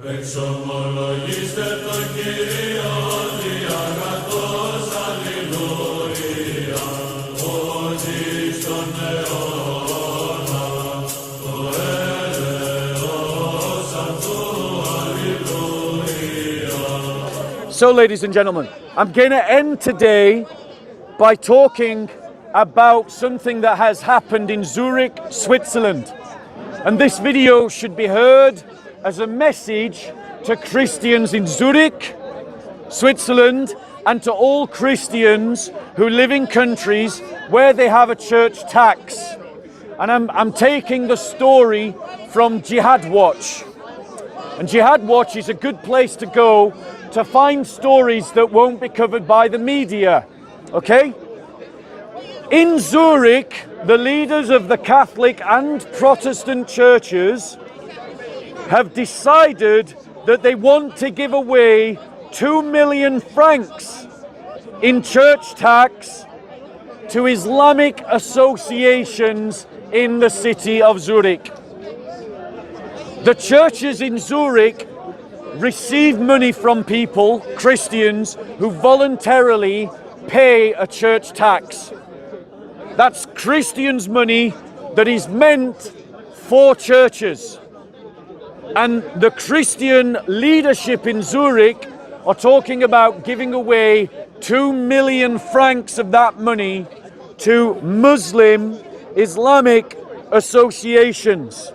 Εξομολογήστε τον Κύριο διαγατός, αλληλούια, ότι στον αιώνα το έλεος αυτού, αλληλούια. So, ladies and gentlemen, I'm going to end today by talking about something that has happened in Zurich, Switzerland. And this video should be heard as a message to Christians in Zurich, Switzerland, and to all Christians who live in countries where they have a church tax. And I'm taking the story from Jihad Watch. And Jihad Watch is a good place to go to find stories that won't be covered by the media. Okay? In Zurich, the leaders of the Catholic and Protestant churches have decided that they want to give away 2 million francs in church tax to Islamic associations in the city of Zurich. The churches in Zurich receive money from people, Christians, who voluntarily pay a church tax. That's Christians' money that is meant for churches. And the Christian leadership in Zurich are talking about giving away 2 million francs of that money to Muslim Islamic associations.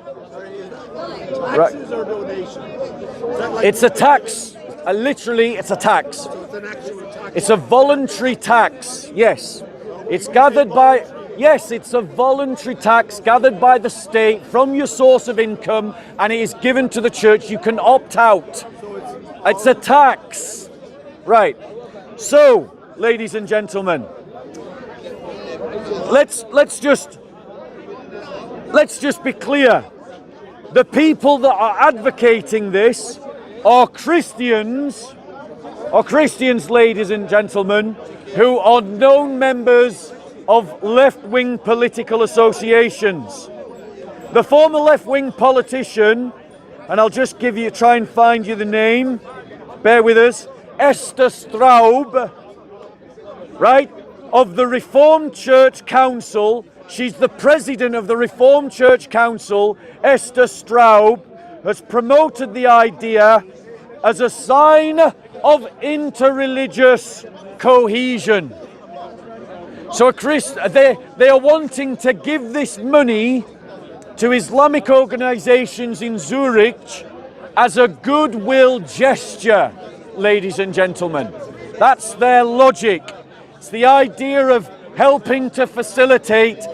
Taxes or donations? It's a tax. Literally, it's a tax. So it's an actual tax. It's a voluntary tax, yes. It's gathered by... Yes, it's a voluntary tax gathered by the state from your source of income, and it is given to the church. You can opt out. It's a tax. Right. So, ladies and gentlemen, let's just be clear. The people that are advocating this are Christians, ladies and gentlemen, who are known members of left-wing political associations. The former left-wing politician, and I'll just try and find you the name, bear with us, Esther Straub, right, of the Reformed Church Council. She's the president of the Reformed Church Council. Esther Straub has promoted the idea as a sign of interreligious cohesion. So they are wanting to give this money to Islamic organizations in Zurich as a goodwill gesture, ladies and gentlemen. That's their logic. It's the idea of helping to facilitate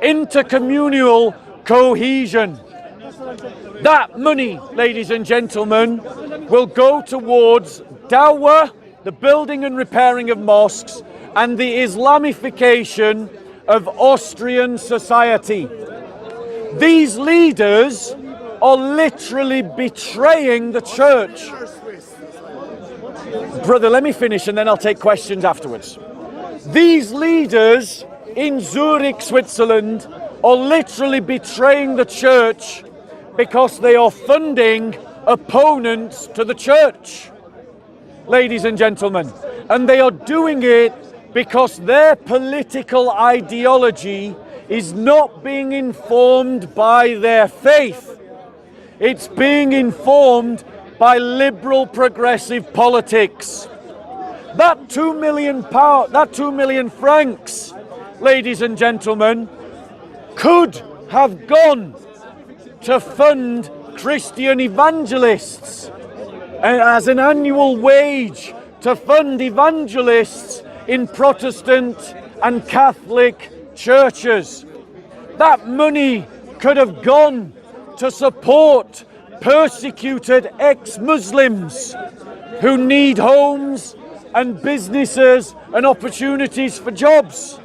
intercommunal cohesion. That money, ladies and gentlemen, will go towards dawah, the building and repairing of mosques, and the Islamification of Austrian society. These leaders are literally betraying the church. Brother, let me finish and then I'll take questions afterwards. These leaders in Zurich, Switzerland, are literally betraying the church because they are funding opponents to the church, ladies and gentlemen. And they are doing it because their political ideology is not being informed by their faith. It's being informed by liberal progressive politics. That 2 million francs, ladies and gentlemen, could have gone to fund Christian evangelists as an annual wage, to fund evangelists in Protestant and Catholic churches. That money could have gone to support persecuted ex-Muslims who need homes and businesses and opportunities for jobs.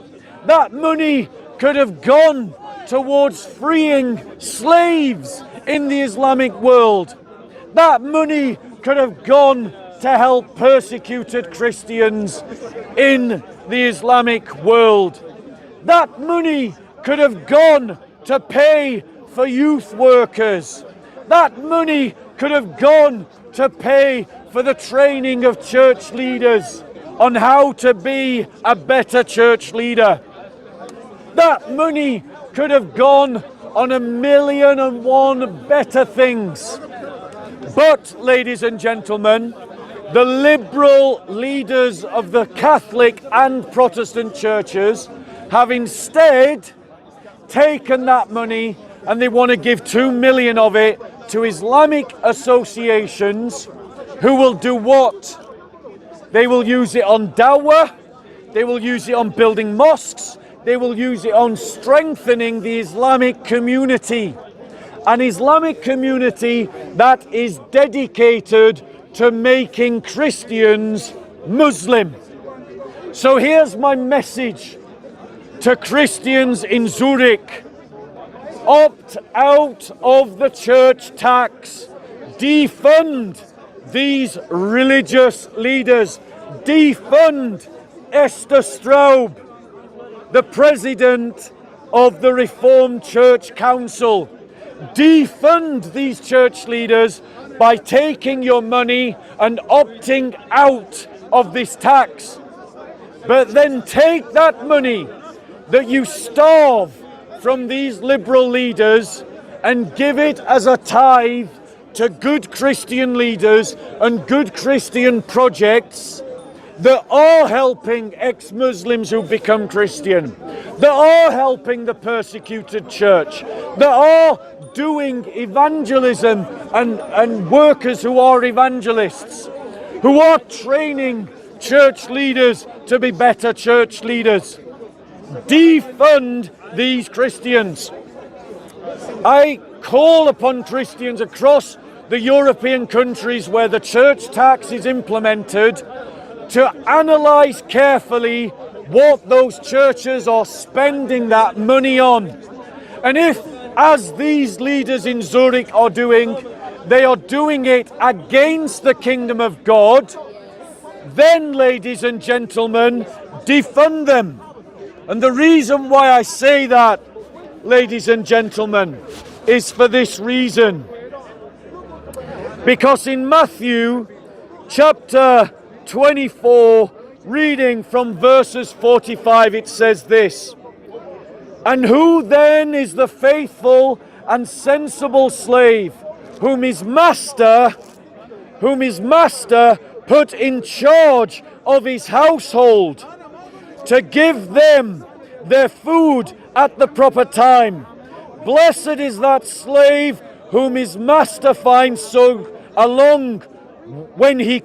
That money could have gone towards freeing slaves in the Islamic world. That money could have gone to help persecuted Christians in the Islamic world. That money could have gone to pay for youth workers. That money could have gone to pay for the training of church leaders on how to be a better church leader. That money could have gone on 1,000,001 better things. But, ladies and gentlemen, the liberal leaders of the Catholic and Protestant churches have instead taken that money and they want to give 2 million of it to Islamic associations who will do what? They will use it on dawah, they will use it on building mosques, they will use it on strengthening the Islamic community. An Islamic community that is dedicated to making Christians Muslim. So here's my message to Christians in Zurich. Opt out of the church tax. Defund these religious leaders. Defund Esther Straub, the president of the Reformed Church Council. Defund these church leaders by taking your money and opting out of this tax. But then take that money that you starve from these liberal leaders and give it as a tithe to good Christian leaders and good Christian projects that are helping ex-Muslims who become Christian, that are helping the persecuted church, that are doing evangelism and workers who are evangelists, who are training church leaders to be better church leaders. Defund these Christians. I call upon Christians across the European countries where the church tax is implemented to analyse carefully what those churches are spending that money on. And if, as these leaders in Zurich are doing, they are doing it against the kingdom of God, then, ladies and gentlemen, defund them. And the reason why I say that, ladies and gentlemen, is for this reason. Because in Matthew chapter 24, reading from verses 45, it says this: "And who then is the faithful and sensible slave whom his master put in charge of his household to give them their food at the proper time? Blessed is that slave whom his master finds so doing when he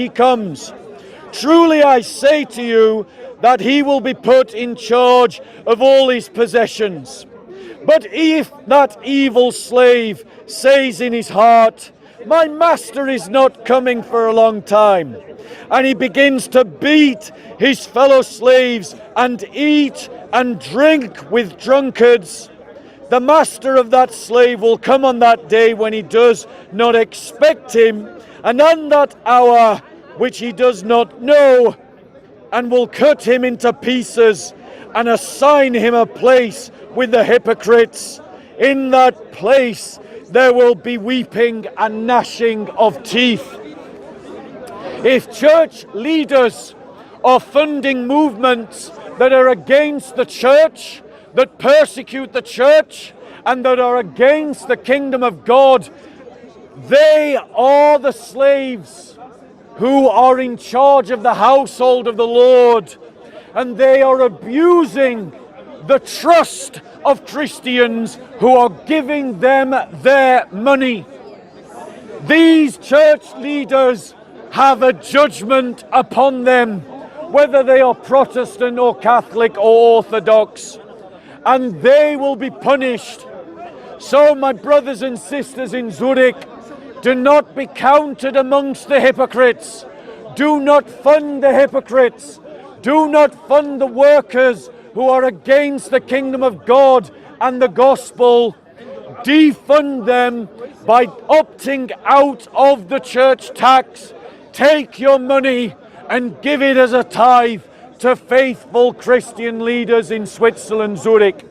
comes. Truly I say to you that he will be put in charge of all his possessions. But if that evil slave says in his heart, 'My master is not coming for a long time,' and he begins to beat his fellow slaves and eat and drink with drunkards, the master of that slave will come on that day when he does not expect him, and on that hour which he does not know, and will cut him into pieces and assign him a place with the hypocrites. In that place there will be weeping and gnashing of teeth." If church leaders are funding movements that are against the church, that persecute the church, and that are against the kingdom of God, they are the slaves who are in charge of the household of the Lord, and they are abusing the trust of Christians who are giving them their money. These church leaders have a judgment upon them, whether they are Protestant or Catholic or Orthodox, and they will be punished. So, my brothers and sisters in Zurich, do not be counted amongst the hypocrites. Do not fund the hypocrites. Do not fund the workers who are against the kingdom of God and the gospel. Defund them by opting out of the church tax. Take your money and give it as a tithe to faithful Christian leaders in Switzerland, Zurich.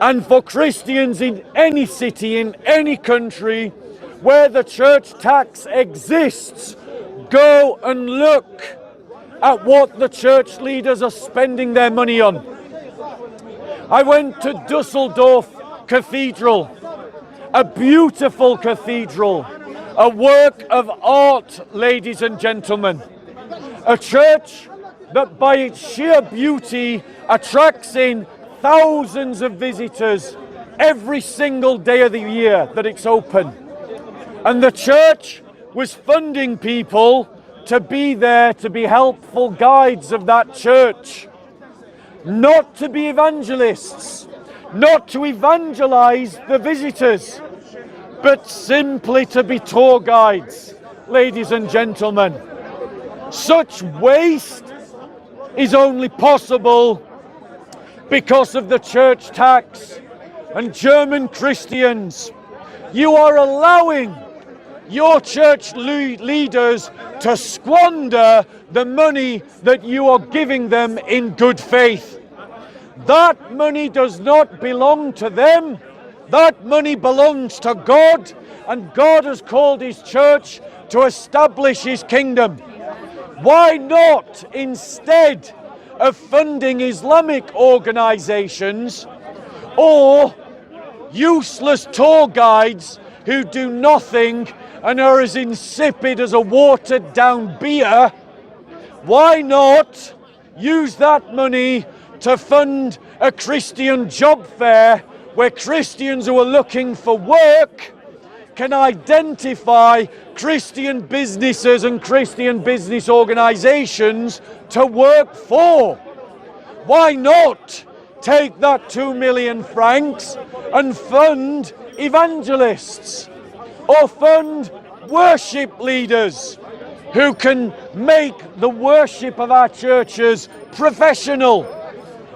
And for Christians in any city, in any country where the church tax exists, go and look at what the church leaders are spending their money on. I went to Dusseldorf Cathedral, a beautiful cathedral, a work of art, ladies and gentlemen. A church that by its sheer beauty attracts in thousands of visitors every single day of the year that it's open. And the church was funding people to be there to be helpful guides of that church. Not to be evangelists, not to evangelize the visitors, but simply to be tour guides, ladies and gentlemen. Such waste is only possible because of the church tax. And German Christians, you are allowing your church leaders to squander the money that you are giving them in good faith. That money does not belong to them. That money belongs to God, and God has called his church to establish his kingdom. Why not, instead of funding Islamic organizations or useless tour guides who do nothing and are as insipid as a watered down beer, why not use that money to fund a Christian job fair where Christians who are looking for work can identify Christian businesses and Christian business organizations to work for? Why not take that 2 million francs and fund evangelists or fund worship leaders who can make the worship of our churches professional,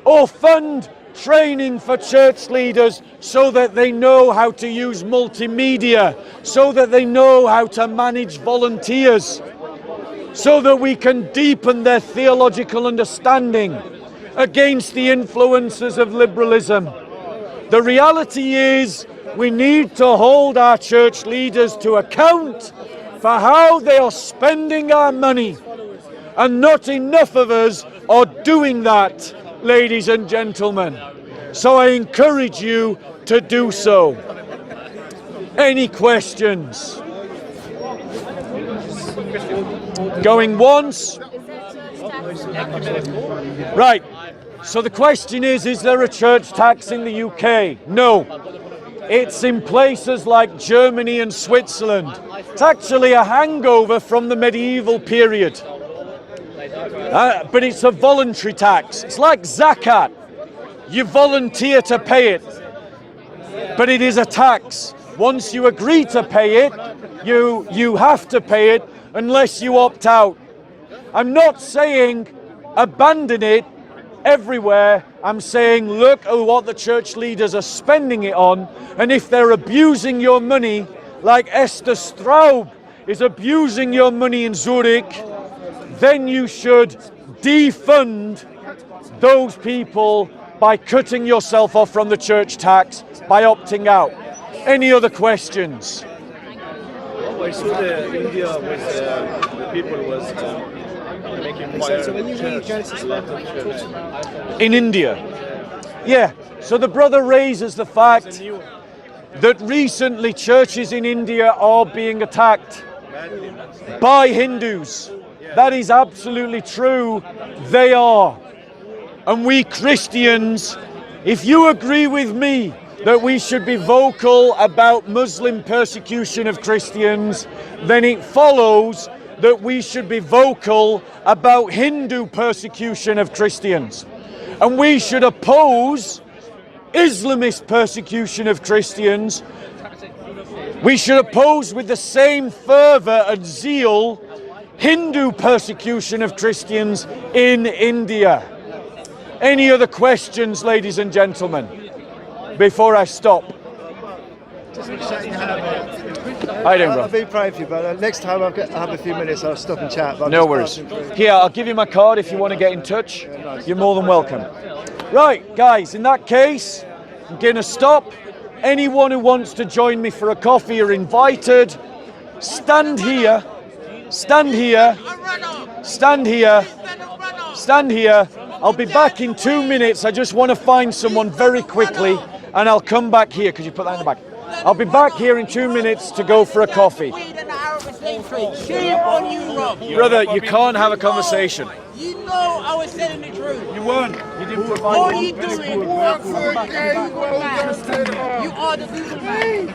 or fund training for church leaders so that they know how to use multimedia, so that they know how to manage volunteers, so that we can deepen their theological understanding against the influences of liberalism. The reality is we need to hold our church leaders to account for how they are spending our money, and not enough of us are doing that, ladies and gentlemen. So I encourage you to do so. Any questions? Going once? Right. So the question is there a church tax in the UK? No. It's in places like Germany and Switzerland. It's actually a hangover from the medieval period. But it's a voluntary tax. It's like zakat. You volunteer to pay it, but it is a tax. Once you agree to pay it, you have to pay it unless you opt out. I'm not saying abandon it everywhere. I'm saying look at what the church leaders are spending it on, and if they're abusing your money, like Esther Straub is abusing your money in Zurich, then you should defund those people by cutting yourself off from the church tax, by opting out. Any other questions? I saw the India with the people was making fire. In India? Yeah. So the brother raises the fact that recently churches in India are being attacked by Hindus. That is absolutely true. They are. And we Christians, if you agree with me that we should be vocal about Muslim persecution of Christians, then it follows that we should be vocal about Hindu persecution of Christians. And we should oppose Islamist persecution of Christians. We should oppose with the same fervour and zeal Hindu persecution of Christians in India. Any other questions, ladies and gentlemen, before I stop? I don't know. I'll be proud of you, but next time I'll have a few minutes, I'll stop and chat. No worries. Here, I'll give you my card if you want to get in touch. You're more than welcome. Right, guys, in that case, I'm gonna stop. Anyone who wants to join me for a coffee are invited. Stand here. Stand here. Stand here. Stand here. I'll be back in 2 minutes. I just want to find someone very quickly and I'll come back here. Could you put that in the back? I'll be back here in 2 minutes to go for a coffee. Shame on you, Rob. Brother, you can't have a conversation. You know I was telling the truth. You weren't. You didn't provide All one. you doing, you are the middleman.